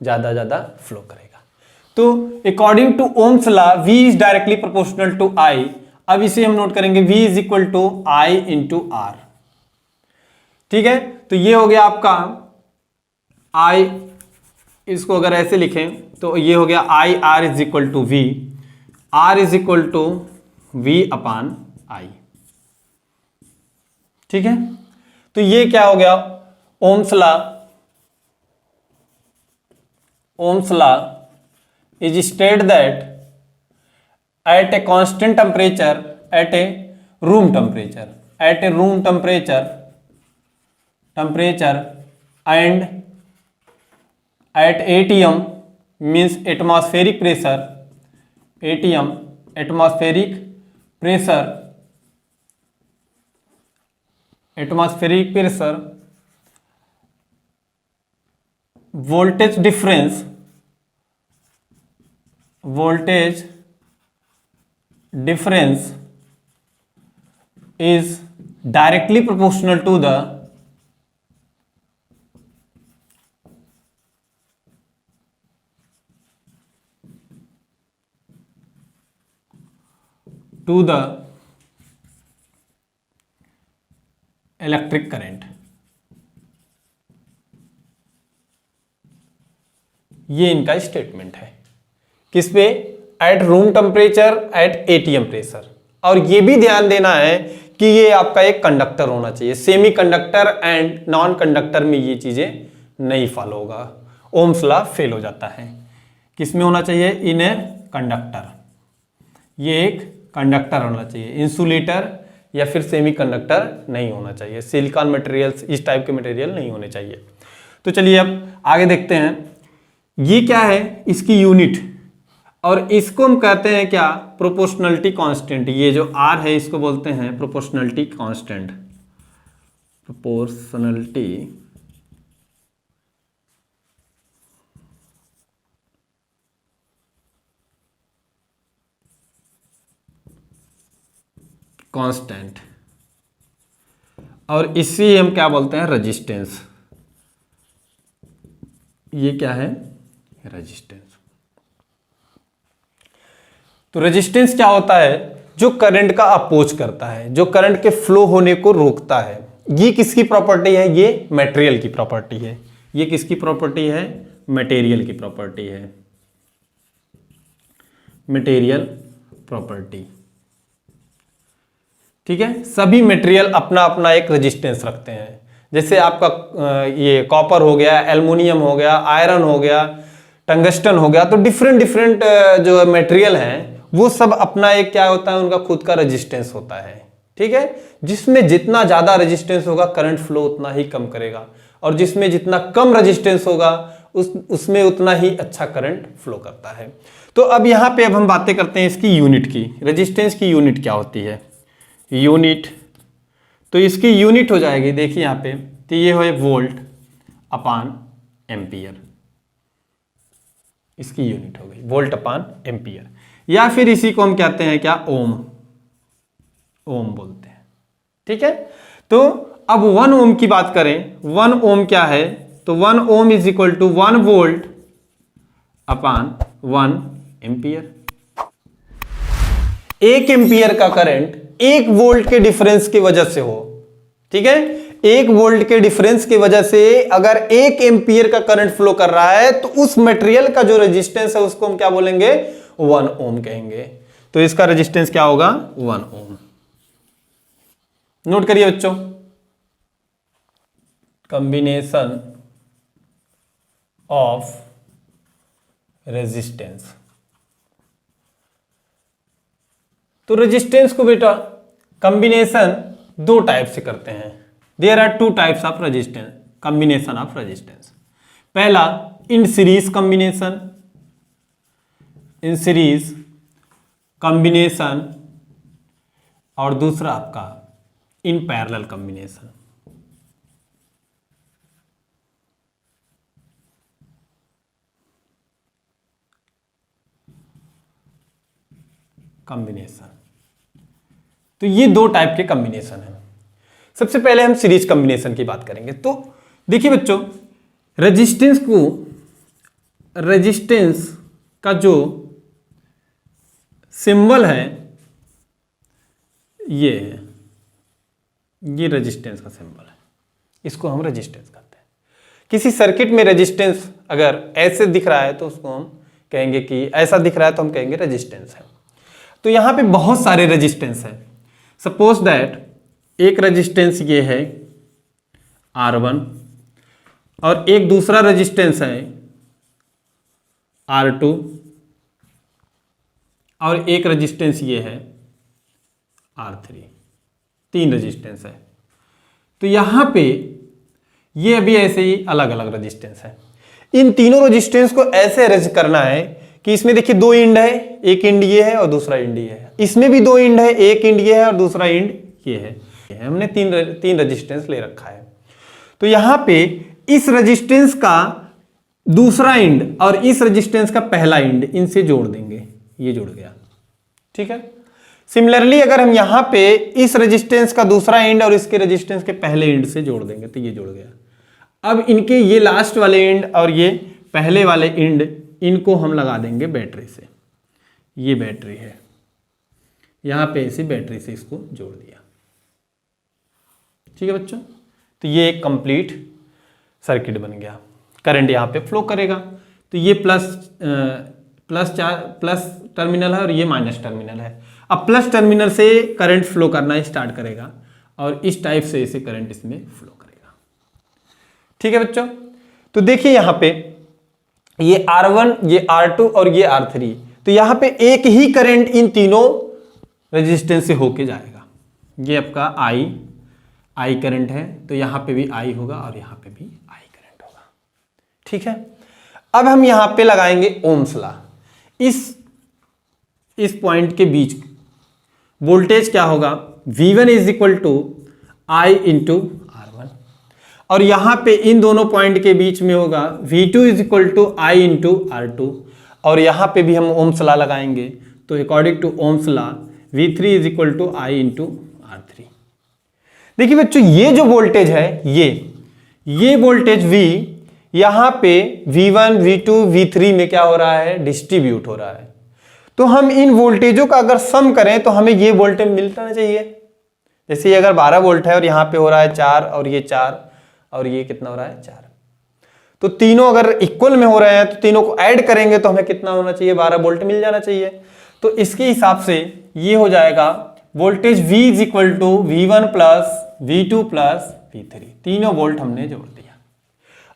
ज्यादा फ्लो करेगा। तो according to Ohm's law V is directly proportional to I। अब इसे हम नोट करेंगे, V is equal to I into R। ठीक है, तो ये हो गया आपका I, इसको अगर ऐसे लिखें तो ये हो गया I R is equal to V, R is equal to V upon I। ठीक है, तो ये क्या हो गया, Ohm's law. Ohm's law is state that at a constant temperature, at a room temperature and at ATM means atmospheric pressure, voltage difference is directly proportional to the electric current। ये इनका स्टेटमेंट है, किस पे, at room temperature at ATM pressure. और ये भी ध्यान देना है कि ये आपका एक कंडक्टर होना चाहिए। Semi conductor and non conductor में ये चीजें नहीं फॉलो होगा, ओम्स लॉ फेल हो जाता है। किस में होना चाहिए, इन ए कंडक्टर, ये एक कंडक्टर होना चाहिए, इंसुलेटर या फिर सेमी कंडक्टर नहीं होना चाहिए, सिलिकॉन मटेरियल्स, इस टाइप के मटेरियल नहीं होने चाहिए। तो चलिए अब आगे देखते हैं, ये क्या है, इसकी यूनिट, और इसको हम कहते हैं क्या, प्रोपोर्शनलिटी कांस्टेंट। ये जो R है इसको बोलते हैं प्रोपोर्शनलिटी कांस्टेंट, प्रोपोर्शनलिटी कांस्टेंट, और इसी हम क्या बोलते हैं, रेजिस्टेंस। ये क्या है, रेजिस्टेंस। तो रेजिस्टेंस क्या होता है, जो करंट का अपोज करता है, जो करंट के फ्लो होने को रोकता है। ये किसकी प्रॉपर्टी है, ये मटेरियल की प्रॉपर्टी है। ये किसकी प्रॉपर्टी है, मटेरियल की प्रॉपर्टी है, मटेरियल प्रॉपर्टी। ठीक है, सभी मटेरियल अपना अपना एक रेजिस्टेंस रखते हैं। जैसे आपका ये कॉपर हो गया, एल्युमिनियम हो गया, आयरन हो गया, टंगस्टन हो गया, तो डिफरेंट जो मटेरियल हैं वो सब अपना एक क्या होता है, उनका खुद का रेजिस्टेंस होता है। ठीक है, जिसमें जितना ज्यादा रेजिस्टेंस होगा करंट फ्लो उतना ही कम करेगा, और जिसमें जितना कम रेजिस्टेंस होगा उसमें उतना ही अच्छा करंट फ्लो करता है। तो अब यहाँ पे अब हम बातें करते हैं इसकी यूनिट की। रेजिस्टेंस की यूनिट क्या होती है, यूनिट, तो इसकी यूनिट हो जाएगी, देखिए यहाँ पे, तो ये हो वोल्ट अपान एम्पियर, इसकी यूनिट हो गई वोल्ट अपान एम्पियर, या फिर इसी को हम कहते हैं क्या, ओम, ओम बोलते हैं। ठीक है, तो अब 1 ओम की बात करें, 1 ओम क्या है, तो 1 ohm is equal to 1 volt upon 1 ampere. 1 ampere का करंट 1 वोल्ट के डिफरेंस की वजह से हो, ठीक है, 1 वोल्ट के डिफरेंस की वजह से अगर 1 एम्पियर का करंट फ्लो कर रहा है तो उस मटेरियल का जो रेजिस्टेंस है उसको हम क्या बोलेंगे, 1 ओम कहेंगे। तो इसका रेजिस्टेंस क्या होगा, 1 ओम। नोट करिए बच्चों, कॉम्बिनेशन ऑफ रेजिस्टेंस। तो रेजिस्टेंस को बेटा कॉम्बिनेशन दो टाइप से करते हैं। There are two types of resistance, combination of resistance. पहला in series combination, in series combination, और दूसरा आपका इन पैरेलल कॉम्बिनेशन। कॉम्बिनेशन, तो ये दो टाइप के कॉम्बिनेशन हैं। सबसे पहले हम सीरीज कॉम्बिनेशन की बात करेंगे। तो देखिए बच्चों, रेजिस्टेंस का जो सिंबल है ये है, ये रेजिस्टेंस का सिंबल है, इसको हम रेजिस्टेंस कहते हैं। किसी सर्किट में रेजिस्टेंस अगर ऐसे दिख रहा है तो उसको हम कहेंगे कि ऐसा दिख रहा है तो हम कहेंगे रेजिस्टेंस है। तो यहां पे बहुत सारे रेजिस्टेंस है। सपोज दैट एक रेजिस्टेंस ये है R1 और एक दूसरा रेजिस्टेंस है R2 और एक रेजिस्टेंस ये है R3। तीन रेजिस्टेंस है। तो यहां पे ये अभी ऐसे ही अलग अलग रेजिस्टेंस है। इन तीनों रेजिस्टेंस को ऐसे अरेंज करना है कि इसमें देखिए दो इंड है, एक इंड ये है और दूसरा इंड ये है। इसमें भी दो इंड है, एक इंड ये है और दूसरा इंड ये है। हमने तीन रेजिस्टेंस ले रखा है। तो यहां पे इस रेजिस्टेंस का दूसरा इंड और इस रेजिस्टेंस का पहला इंड, इनसे जोड़ देंगे, ये जुड़ गया। ठीक है। सिमिलरली अगर हम यहां पे इस रेजिस्टेंस का दूसरा इंड और इसके रेजिस्टेंस के पहले इंड से जोड़ देंगे तो ये जुड़ गया। अब इनके ये लास्ट वाले इंड और ये पहले वाले इंड, इनको हम लगा देंगे बैटरी से। ये बैटरी है, यहां पे इसी बैटरी से इसको जोड़ दिया। ठीक है बच्चों, तो ये एक कंप्लीट सर्किट बन गया। करंट यहां पे फ्लो करेगा। तो ये प्लस टर्मिनल है और ये माइनस टर्मिनल है। अब प्लस टर्मिनल से करंट फ्लो करना स्टार्ट करेगा और इस टाइप से इसे करंट इसमें फ्लो करेगा। ठीक है बच्चों, तो देखिए यहां पे ये R1, ये R2 और ये R3, तो यहां पे एक ही करंट इन तीनों रेजिस्टेंस से होके जाएगा। ये आपका I करंट है, तो यहां पे भी I होगा और यहां पे भी I करंट होगा। ठीक है। अब हम यहां पे लगाएंगे ओम्स लॉ। इस पॉइंट के बीच वोल्टेज क्या होगा, V1 is equal to I into R1, और यहां पे इन दोनों पॉइंट के बीच में होगा V2 is equal to I into R2, और यहां पे भी हम ओम्स लॉ लगाएंगे। तो according to Ohm's law V3 is equal to I into R3। देखिए बच्चों, ये जो वोल्टेज है, ये वोल्टेज V यहां पे V1, V2, V3 में क्या हो रहा है, डिस्ट्रीब्यूट हो रहा है। तो हम इन वोल्टेजों का अगर सम करें तो हमें ये वोल्टेज मिलना चाहिए। जैसे ये अगर 12 वोल्ट है और यहां पे हो रहा है 4 और ये 4 और ये कितना हो रहा है 4, तो तीनों अगर इक्वल में हो रहे हैं तो तीनों को ऐड करेंगे तो हमें कितना होना चाहिए, 12 वोल्ट मिल जाना चाहिए। तो इसके हिसाब से ये हो जाएगा voltage V is equal to V1 plus V2 plus V3, तीनों वोल्ट हमने जोड़ दिया।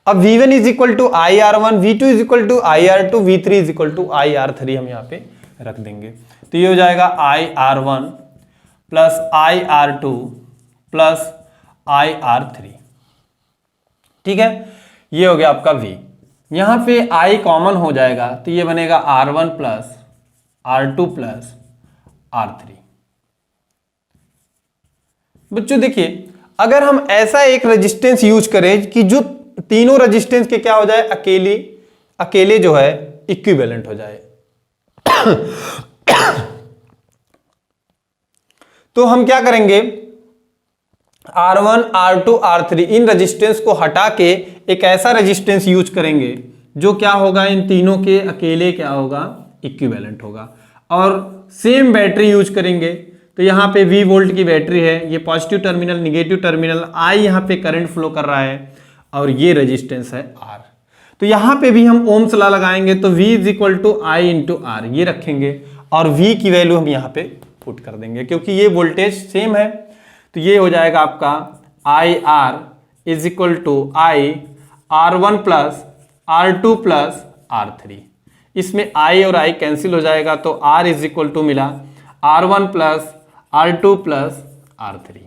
अब V1 is equal to IR1, V2 is equal to IR2, V3 is equal to IR3 हम यहाँ पे रख देंगे। तो ये हो जाएगा IR1 plus IR2 plus IR3। ठीक है, ये हो गया आपका V। यहां पे I कॉमन हो जाएगा तो ये बनेगा R1 plus R2 plus R3। बच्चों देखिए, अगर हम ऐसा एक रेजिस्टेंस यूज करें कि जो तीनों रेजिस्टेंस के क्या हो जाए, अकेले जो है इक्विवेलेंट हो जाए, तो हम क्या करेंगे, R1, R2, R3 in resistance को हटा के एक ऐसा रेजिस्टेंस यूज करेंगे जो क्या होगा, इन तीनों के अकेले क्या होगा, इक्विवेलेंट होगा। और सेम बैटरी यूज करेंगे। तो यहां पे V वोल्ट की बैटरी है, ये positive terminal, negative terminal, I यहां पे करंट फ्लो कर रहा है और ये रेजिस्टेंस है R। तो यहां पे भी हम ओम्स लॉ लगाएंगे तो V is equal to I into R ये रखेंगे और V की वैल्यू हम यहां पे पुट कर देंगे क्योंकि ये वोल्टेज सेम है। तो ये हो जाएगा आपका I R is equal to I R1 plus R2 plus R3। इसमें I और I कैंसिल हो जाएगा तो R इज इक्वल टू मिला R1 plus R2 plus R3।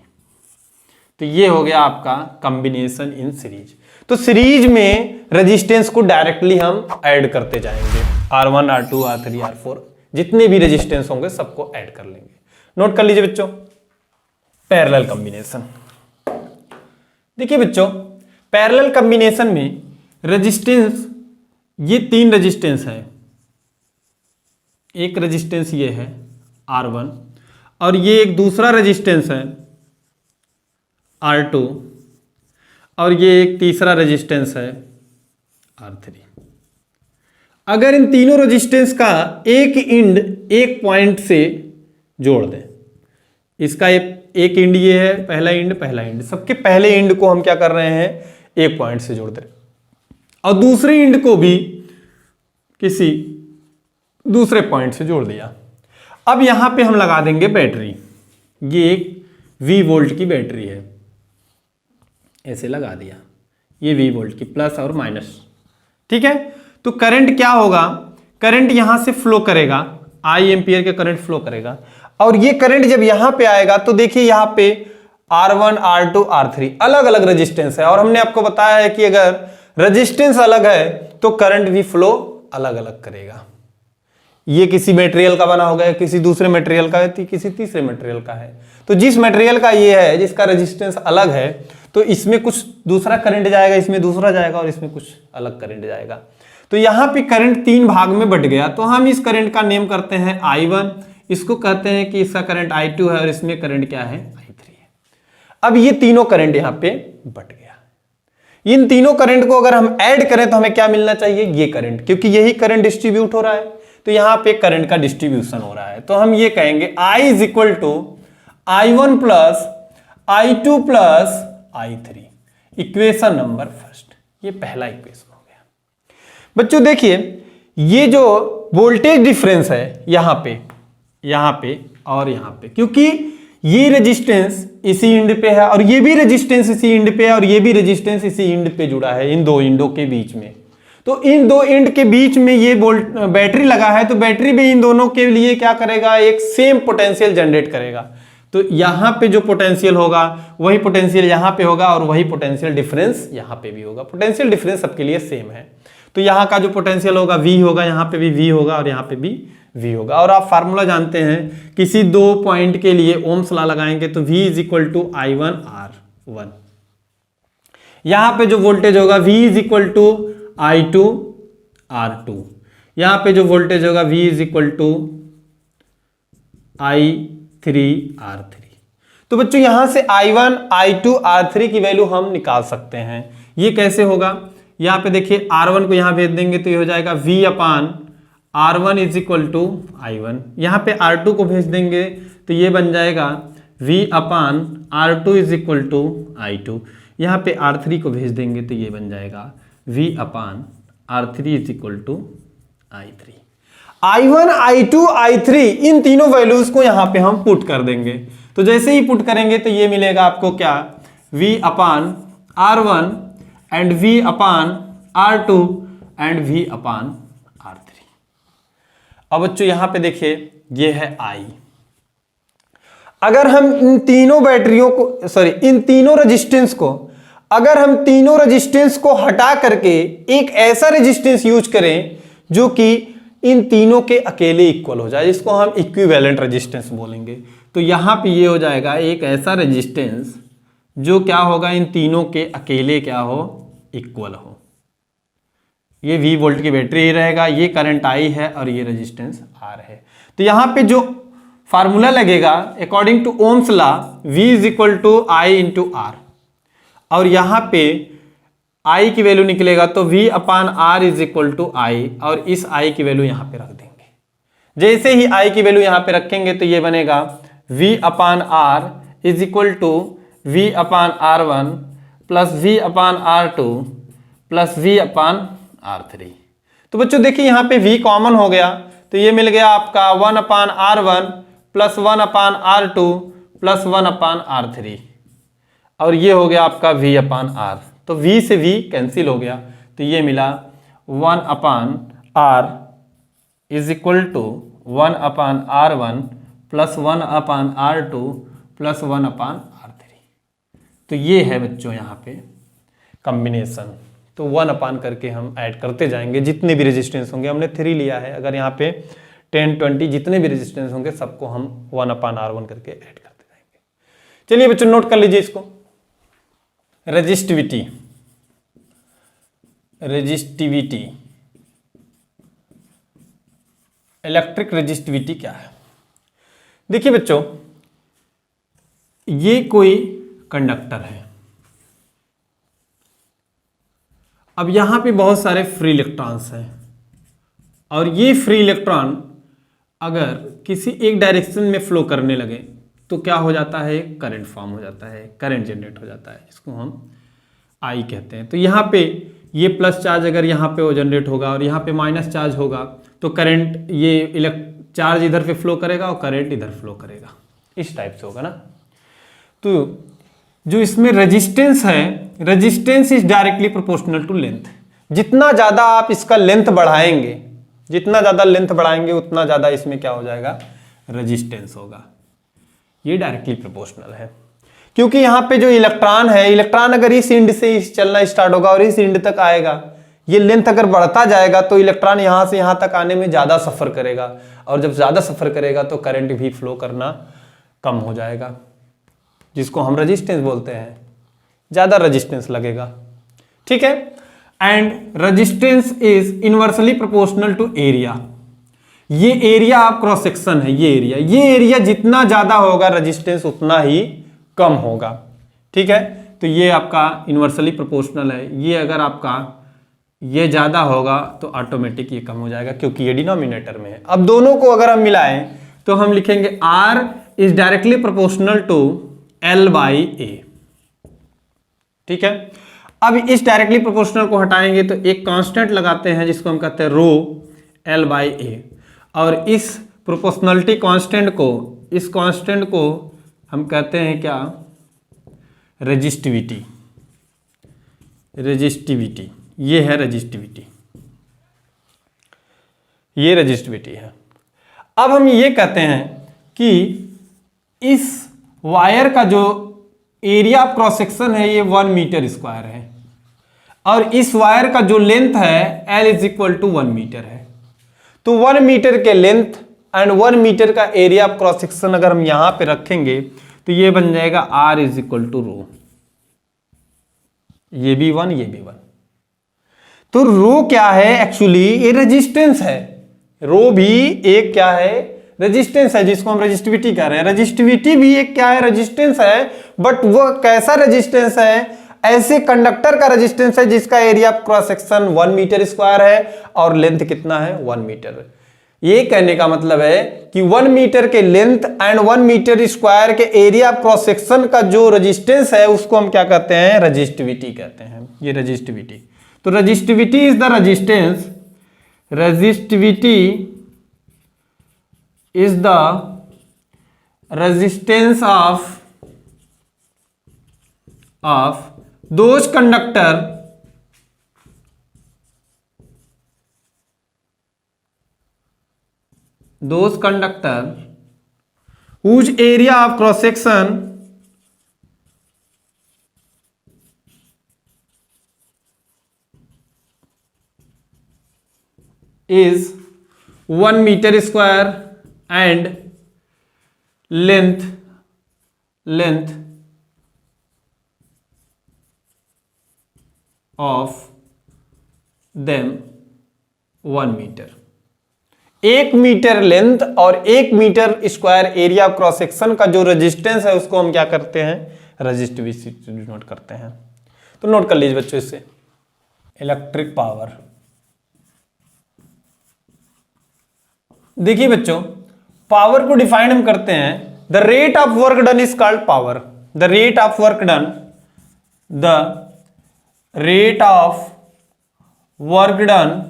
तो ये हो गया आपका कॉम्बिनेशन इन सीरीज। तो सीरीज में रेजिस्टेंस को डायरेक्टली हम ऐड करते जाएंगे, R1 R2 R3 R4 जितने भी रेजिस्टेंस होंगे सबको ऐड कर लेंगे। नोट कर लीजिए बच्चों, पैरेलल कॉम्बिनेशन। देखिए बच्चों, पैरेलल कॉम्बिनेशन में रेजिस्टेंस, ये 3 रेजिस्टेंस है। एक रेजिस्टेंस ये है R1 और ये एक दूसरा रेजिस्टेंस है R2 और ये एक तीसरा रेजिस्टेंस है R3। अगर इन तीनों रेजिस्टेंस का एक इंड एक पॉइंट से जोड़ दें, इसका एक इंड ये है, पहला इंड, सबके पहले इंड को हम क्या कर रहे हैं, एक पॉइंट से जोड़ दे रहे और दूसरे इंड को भी किसी दूसरे पॉइंट से जोड़ दिया। अब यहां पे हम लगा देंगे बैटरी। ये एक V वोल्ट की बैटरी है, ऐसे लगा दिया, ये V वोल्ट की प्लस और माइनस, ठीक है। तो करंट क्या होगा, करंट यहां से फ्लो करेगा, I एम्पियर का करंट फ्लो करेगा और ये करंट जब यहां पे आएगा तो देखिए यहां पे R1 R2 R3 अलग अलग रेजिस्टेंस है और हमने आपको बताया है कि अगर रेजिस्टेंस अलग है तो करंट भी फ्लो अलग अलग करेगा। ये किसी मटेरियल का बना होगा, किसी दूसरे मटेरियल का है, किसी तीसरे मटेरियल का है। तो जिस मटेरियल का ये है जिसका रेजिस्टेंस अलग है तो इसमें कुछ दूसरा करंट जाएगा, इसमें दूसरा जाएगा और इसमें कुछ अलग करंट जाएगा। तो यहां पे करंट 3 भाग में बट गया, तो हम इस करंट का नेम करते हैं I1, इसको कहते हैं कि इसका करंट I2 है और इसमें करंट क्या है, I3 है। अब ये तीनों करंट यहां पे बट गया। इन तीनों करंट को अगर हम ऐड करें तो हमें क्या मिलना चाहिए, ये करंट, क्योंकि यही करंट डिस्ट्रीब्यूट हो रहा है तो यहां पे करंट का डिस्ट्रीब्यूशन हो रहा है। तो हम ये कहेंगे I is equal to I1 plus I2 plus I3, equation number first. ये पहला इक्वेशन हो गया। बच्चों देखिए, ये जो वोल्टेज डिफरेंस है यहां पे और यहां पे, क्योंकि ये रेजिस्टेंस इसी इंड पे है और ये भी रेजिस्टेंस इसी इंड पे है और ये भी रेजिस्टेंस इसी इंड पे जुड़ा है, इन दो इंडों के बीच में। तो इन दो इंड के बीच में ये बैटरी लगा है तो बैटरी भी इन दोनों के लिए क्या करेगा, एक सेम पोटेंशियल जनरेट करेगा। तो यहां पे जो पोटेंशियल होगा वही पोटेंशियल यहां पे होगा और वही पोटेंशियल डिफरेंस यहां पे भी होगा। पोटेंशियल डिफरेंस सबके लिए सेम है। तो यहां का जो पोटेंशियल होगा V होगा, यहां पे भी V होगा और यहां पे भी V होगा। और आप फार्मूला जानते हैं, किसी दो पॉइंट के लिए ओम्स लॉ लगाएंगे तो V is equal to I1 R1। यहां पे जो वोल्टेज होगा V is equal to I2 R2। यहां पे जो वोल्टेज होगा V is equal to I3 R3। तो बच्चों यहां से I1 I2 R3 की वैल्यू हम निकाल सकते हैं। ये कैसे होगा, यहां पे देखिए R1 को यहां भेज देंगे तो ये हो जाएगा V upon R1 is equal to I1। यहां पे R2 को भेज देंगे तो ये बन जाएगा V upon R2 is equal to I2। यहां पे R3 को भेज देंगे तो ये बन जाएगा V upon R3 is equal to I3। I1 I2 I3 इन तीनों वैल्यूज को यहां पे हम पुट कर देंगे। तो जैसे ही पुट करेंगे तो ये मिलेगा आपको क्या, V upon R1 and V upon R2 and V upon R3। अब बच्चों यहां पे देखिए ये है I। अगर हम इन तीनों बैटरियों को इन तीनों रेजिस्टेंस को अगर हम तीनों रेजिस्टेंस को हटा करके एक ऐसा रेजिस्टेंस यूज करें जो कि इन तीनों के अकेले इक्वल हो जाए, जिसको हम इक्विवेलेंट रेजिस्टेंस बोलेंगे, तो यहां पे ये हो जाएगा एक ऐसा रेजिस्टेंस जो क्या होगा, इन तीनों के अकेले क्या हो, इक्वल हो। ये V वोल्ट की बैटरी ही रहेगा, ये करंट I है और ये रेजिस्टेंस R है। तो यहां पे जो फार्मूला लगेगा according to Ohm's law, V is equal to I into R, और यहां पे I की वैल्यू निकलेगा तो V upon R is equal to I, और इस I की वैल्यू यहां पे रख देंगे। जैसे ही I की वैल्यू यहां पे रखेंगे तो ये बनेगा V upon R is equal to V upon R1 plus V upon R2 plus V upon R3। तो बच्चों देखिए यहां पे V कॉमन हो गया तो ये मिल गया आपका 1 अपान R1 प्लस 1 अपान R2 प्लस 1/r3 और ये हो गया आपका v/r। तो v से v कैंसिल हो गया, तो ये मिला 1/r is equal to 1/r1 plus 1/r2 plus 1/r3। तो ये है बच्चों यहाँ पे कॉम्बिनेशन। तो 1 करके हम ऐड करते जाएंगे, जितने भी रेजिस्टेंस होंगे, हमने 3 लिया है, अगर यहाँ पे 10, 20 जितने भी रेजिस्टेंस होंगे सबको हम 1/r1 करके ऐड करते जाएंगे। चलिए बच्चों नोट कर लीजिए इसको। रेजिस्टिविटी, रेजिस्टिविटी, इलेक्ट्रिक रेजिस्टिविटी क्या है? देखिए बच्चों, ये कोई कंडक्टर है। अब यहां पे बहुत सारे फ्री इलेक्ट्रॉन्स हैं और ये फ्री इलेक्ट्रॉन अगर किसी एक डायरेक्शन में फ्लो करने लगे तो क्या हो जाता है? करंट फॉर्म हो जाता है, करंट जनरेट हो जाता है, इसको हम आई कहते हैं। तो यहाँ पे ये प्लस चार्ज अगर यहाँ पे वो जनरेट होगा और यहाँ पे माइनस चार्ज होगा तो करंट, ये चार्ज इधर पे फ्लो करेगा और करंट इधर फ्लो करेगा, इस टाइप से होगा ना। तो जो इसमें रेजिस्टेंस है, resistance is directly proportional to length. जितना ज़्यादा आप इसका लेंथ बढ़ाएंगे, जितना ज़्यादा लेंथ बढ़ाएंगे उतना ज़्यादा इसमें क्या हो जाएगा? रेजिस्टेंस होगा। ये डायरेक्टली प्रोपोर्शनल है, क्योंकि यहाँ पे जो इलेक्ट्रॉन है, इलेक्ट्रॉन अगर इस एंड से चलना स्टार्ट होगा और इस एंड तक आएगा, ये लेंथ अगर बढ़ता जाएगा तो इलेक्ट्रॉन यहाँ से यहाँ तक आने में ज़्यादा सफ़र करेगा, और जब ज़्यादा सफ़र करेगा तो करंट भी फ्लो करना कम हो जाएगा, जिसको हम रेजिस्टेंस बोलते हैं, ज़्यादा रेजिस्टेंस लगेगा। ठीक है। And resistance is inversely proportional to area. ये एरिया आप क्रॉस सेक्शन है, ये एरिया जितना ज़्यादा होगा रेजिस्टेंस उतना ही कम होगा। ठीक है। तो ये आपका इनवर्सली प्रोपोर्शनल है। ये अगर आपका ये ज़्यादा होगा तो ऑटोमेटिक ये कम हो जाएगा, क्योंकि ये डिनोमिनेटर में है। अब दोनों को अगर हम मिलाएं तो हम लिखेंगे R is directly proportional to L/A। ठीक है। अब इस डायरेक्टली प्रोपोर्शनल को हटाएंगे तो एक कांस्टेंट लगाते हैं जिसको हम कहते हैं रो L/A, और इस प्रोपोर्शनलिटी कांस्टेंट को, इस कांस्टेंट को हम कहते हैं क्या? रेजिस्टिविटी। रेजिस्टिविटी, ये है रेजिस्टिविटी, ये रेजिस्टिविटी है। अब हम ये कहते हैं कि इस वायर का जो एरिया ऑफ क्रॉस सेक्शन है ये 1 मीटर स्क्वायर है, और इस वायर का जो लेंथ है L is equal to 1 metre है। तो 1 मीटर के लेंथ एंड 1 मीटर का एरिया ऑफ क्रॉस सेक्शन अगर हम यहां पे रखेंगे तो ये बन जाएगा R इज इक्वल टू रो। ये भी 1, ये भी 1। तो रो क्या है? एक्चुअली ये रेजिस्टेंस है। रो भी एक क्या है? रेजिस्टेंस है, जिसको हम रेजिस्टिविटी कह रहे हैं। रेजिस्टिविटी भी एक क्या है? रेजिस्टेंस है। बट वो कैसा रेजिस्टेंस है? ऐसे कंडक्टर का रेजिस्टेंस है जिसका area of cross section 1 metre square है और लेंथ कितना है? 1 मीटर। ये कहने का मतलब है कि 1 मीटर के लेंथ एंड 1 मीटर स्क्वायर के एरिया ऑफ क्रॉस सेक्शन का जो रेजिस्टेंस है उसको हम क्या कहते हैं? रेजिस्टिविटी कहते हैं। ये रेजिस्टिविटी। तो resistivity is the resistance, resistivity is the resistance of those conductor whose area of cross section is 1 meter square and length of them 1 metre. 1 metre length और 1 metre square area of cross section का जो रेजिस्टेंस है उसको हम क्या करते हैं? रेजिस्टिविटी नोट करते हैं। तो नोट कर लीजिए बच्चों इससे। इलेक्ट्रिक पावर, देखिए बच्चों, पावर को डिफाइन हम करते हैं, the rate of work done is called power. The rate of work done, the rate of work done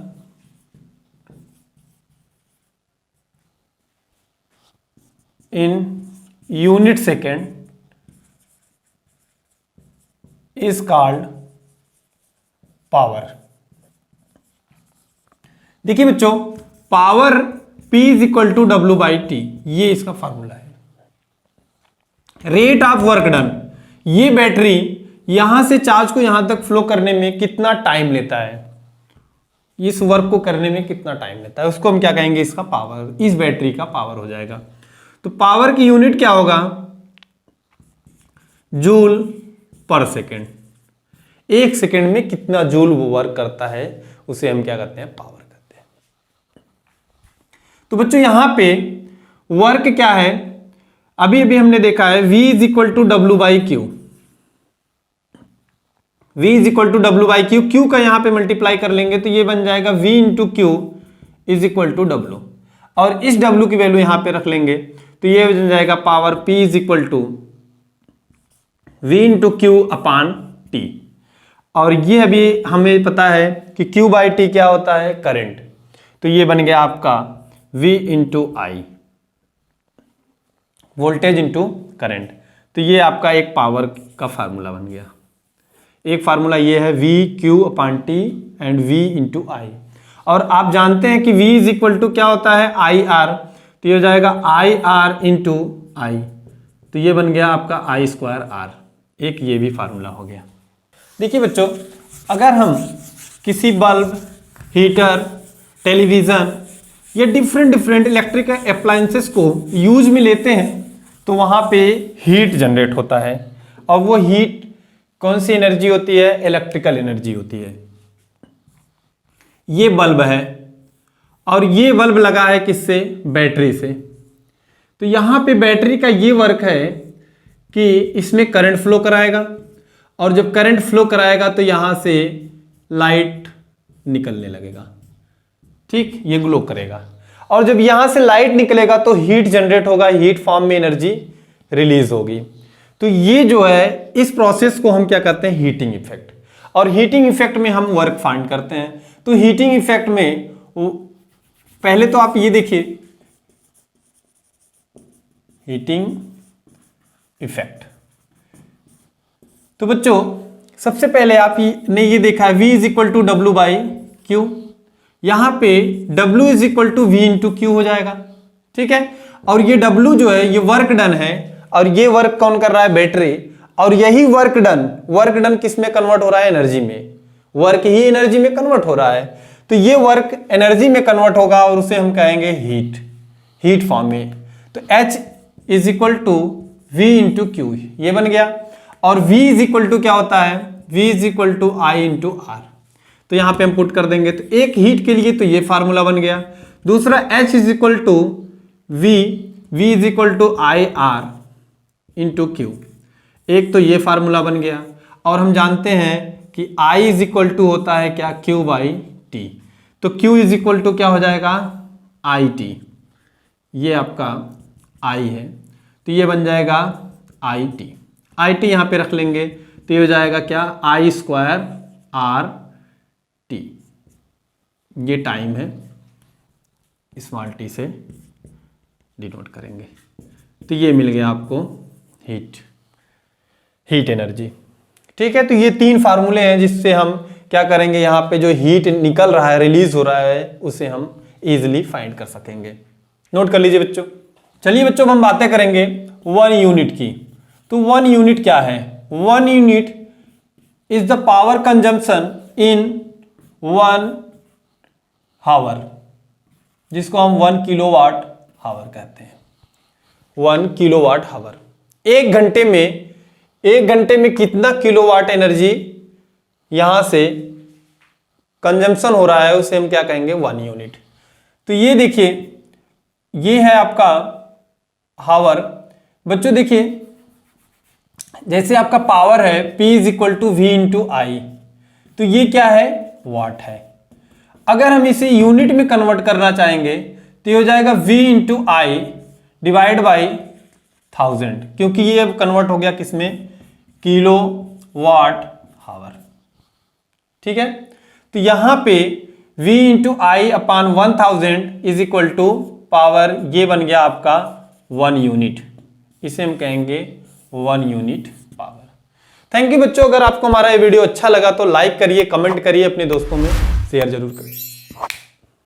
in unit second is called power. देखिए बच्चों, power P is equal to W/T, ये इसका फॉर्मूला है। रेट ऑफ वर्क डन, ये बैटरी यहां से चार्ज को यहां तक फ्लो करने में कितना टाइम लेता है, इस वर्क को करने में कितना टाइम लेता है, उसको हम क्या कहेंगे, इसका पावर, इस बैटरी का पावर हो जाएगा। तो पावर की यूनिट क्या होगा, जूल पर सेकेंड। एक सेकेंड में कितना जूल वो वर्क करता है उसे हम क्या करते हैं, पावर करते हैं। तो बच्चों यहां पे वर्क क्या है, अभी अभी हमने देखा है V is equal to W/Q, V is equal to W/Q, Q का यहां पे मल्टीप्लाई कर लेंगे तो ये बन जाएगा V into Q is equal to W, और इस W की वैल्यू यहां पे रख लेंगे तो ये बन जाएगा power P is equal to V into Q upon T, और ये अभी हमें पता है कि Q/T क्या होता है, करंट, तो ये बन गया आपका V इंटू आई, वोल्टेज इंटू करंट। तो ये आपका एक पावर का फार्मूला बन गया। एक फार्मूला ये है VQ/T एंड V इंटू आई, और आप जानते हैं कि V इज इक्वल टू क्या होता है, IR, तो ये हो जाएगा IR इंटू आई, तो ये बन गया आपका I²R, एक ये भी फार्मूला हो गया। देखिए बच्चों, अगर हम किसी बल्ब, हीटर, टेलीविज़न या डिफरेंट इलेक्ट्रिकल अप्लायंसेस को यूज में लेते हैं तो वहाँ पे हीट जनरेट होता है, और वो हीट कौन सी एनर्जी होती है, इलेक्ट्रिकल एनर्जी होती है। ये बल्ब है और ये बल्ब लगा है किससे, बैटरी से। तो यहाँ पे बैटरी का ये वर्क है कि इसमें करंट फ्लो कराएगा, और जब करंट फ्लो कराएगा तो यहाँ से लाइट निकलने लगेगा, ठीक, ये ग्लो करेगा, और जब यहां से लाइट निकलेगा तो हीट जनरेट होगा, हीट फॉर्म में एनर्जी रिलीज होगी। तो ये जो है, इस प्रोसेस को हम क्या करते हैं, हीटिंग इफेक्ट, और हीटिंग इफेक्ट में हम वर्क फाइंड करते हैं। तो हीटिंग इफेक्ट में पहले तो आप ये देखिए, हीटिंग इफेक्ट, तो बच्चों सबसे पहले आपने ये देखा है V is equal to W/Q, यहां पे W is equal to V into Q हो जाएगा, ठीक है, और ये W जो है ये वर्क डन है, और ये वर्क कौन कर रहा है, बैटरी, और यही वर्क डन किस में कन्वर्ट हो रहा है, एनर्जी में, वर्क ही एनर्जी में कन्वर्ट हो रहा है। तो ये वर्क एनर्जी में कन्वर्ट होगा और उसे हम कहेंगे हीट फॉर्म में। तो H is equal to V into Q, ये बन गया, और V इज इक्वल टू क्या होता है, V is equal to I into R, तो यहां पे हम पुट कर देंगे। तो एक हीट के लिए तो ये फार्मूला बन गया। दूसरा H is equal to V is equal to IR into Q, एक तो ये फार्मूला बन गया, और हम जानते हैं कि I इज इक्वल टू होता है क्या, Q/T, तो Q इज इक्वल टू क्या हो जाएगा, IT, ये आपका I है, तो ये बन जाएगा IT यहां पे रख लेंगे तो ये हो जाएगा क्या, I²R, ये टाइम है, स्मॉल t से डिनोट करेंगे। तो ये मिल गया आपको हीट एनर्जी, ठीक है। तो ये तीन फार्मूले हैं जिससे हम क्या करेंगे, यहाँ पे जो हीट निकल रहा है, रिलीज हो रहा है, उसे हम इजीली फाइंड कर सकेंगे। नोट कर लीजिए बच्चों। चलिए बच्चों, हम बातें करेंगे 1 यूनिट की। तो 1 यूनिट क्या है, 1 unit is the power consumption in 1 हावर, जिसको हम 1 किलोवाट हावर कहते हैं। 1 किलोवाट हावर, एक घंटे में कितना किलोवाट एनर्जी यहां से कंजम्पशन हो रहा है, उसे हम क्या कहेंगे, 1 यूनिट। तो ये देखिए, ये है आपका हावर। बच्चों देखिए, जैसे आपका पावर है P is equal to V into I, तो ये क्या है, वाट है। अगर हम इसे यूनिट में कन्वर्ट करना चाहेंगे तो ये हो जाएगा V into I divide by 1000, क्योंकि ये अब कन्वर्ट हो गया किसमें, किलो वाट हावर, ठीक है। तो यहां पे V into I upon 1000 is equal to power, ये बन गया आपका 1 यूनिट, इसे हम कहेंगे 1 यूनिट पावर। थैंक यू बच्चों, अगर आपको हमारा ये वीडियो अच्छा लगा तो लाइक करिए, कमेंट करिए, अपने दोस्तों में शेयर जरूर करिए।